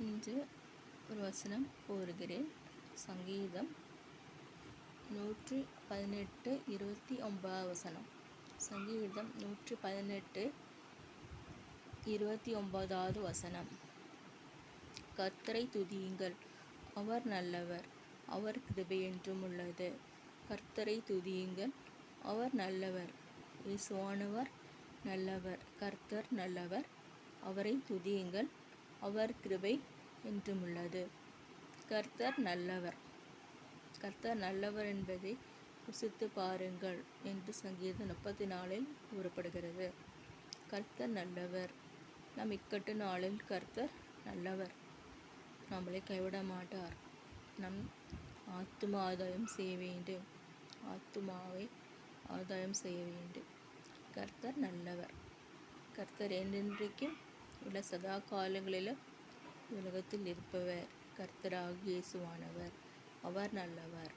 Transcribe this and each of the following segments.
இன்று ஒரு வசனம் கூறுகிறேன். சங்கீதம் 118 29 வசனம். சங்கீதம் 118 29 வசனம். கர்த்தரை துதியுங்கள், அவர் நல்லவர், அவர் கிருபை என்றும் உள்ளது. கர்த்தரை துதியுங்கள், அவர் நல்லவர், இயேசுவானவர் நல்லவர், கர்த்தர் நல்லவர், அவரை துதியுங்கள், அவர் கிருபை என்றும் உள்ளது. கர்த்தர் நல்லவர். கர்த்தர் நல்லவர் என்பதை ருசித்து பாருங்கள் என்று சங்கீதம் 34 கூறப்படுகிறது. கர்த்தர் நல்லவர். நம் இக்கட்டு நாளில் கர்த்தர் நல்லவர். நம்மளை கைவிட மாட்டார். நம் ஆத்தும ஆதாயம் செய்ய வேண்டும். ஆத்துமாவை ஆதாயம் செய்ய வேண்டும். கர்த்தர் நல்லவர். கர்த்தர் என்றென்றைக்கும் உள்ள சதா காலங்களிலும் உலகத்தில் இருப்பவர். கர்த்தராகிய இயேசுவானவர். அவர் நல்லவர்.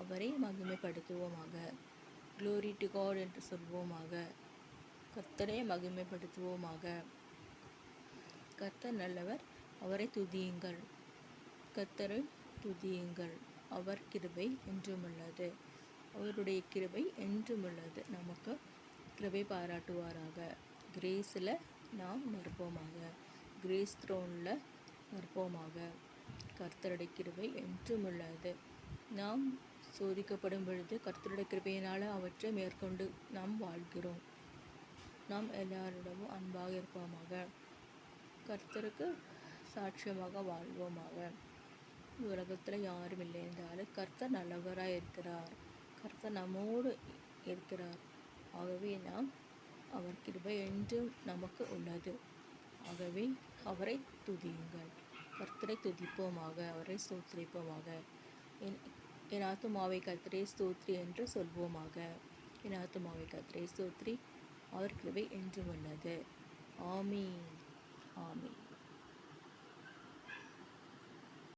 அவரை மகிமைப்படுத்துவோமாக. க்ளோரி டு காட் என்று சொல்வோமாக. கர்த்தரை மகிமைப்படுத்துவோமாக. கர்த்தர் நல்லவர், அவரை துதியுங்கள். கர்த்தரை துதியுங்கள், அவர் கிருபை என்றும் உள்ளது. அவருடைய கிருபை என்றும் உள்ளது. நமக்கு கிருபை பாராட்டுவாராக. கிரேஸில் நாம் நிற்போமாக. கிரேஸ் த்ரோனில் நிற்போமாக. கர்த்தருடைய கிருபை என்றும் உள்ளது. நாம் சோதிக்கப்படும் பொழுது கர்த்தருடைய கிருபையினால் அவற்றை மேற்கொண்டு நாம் வாழ்கிறோம். நாம் எல்லாரிடமும் அன்பாக இருப்போமாக. கர்த்தருக்கு சாட்சியமாக வாழ்வோமாக. உலகத்தில் யாரும் இல்லை என்றாலும் கர்த்தர் நல்லவராக இருக்கிறார். கர்த்தர் நம்மோடு இருக்கிறார். ஆகவே நாம் அவர் கிருபை என்றும் நமக்கு உள்ளது. ஆகவே அவரை துதியுங்கள். கர்த்தரை துதிப்போமாக. அவரை ஸ்தோத்திரிப்போமாக. என் ஆத்துமாவை கர்த்தரை ஸ்தோத்திரி என்று சொல்வோமாக. என் ஆத்துமாவை கர்த்தரை ஸ்தோத்திரி, அவர் கிருபை என்றும் உள்ளது. ஆமீன். ஆமீன்.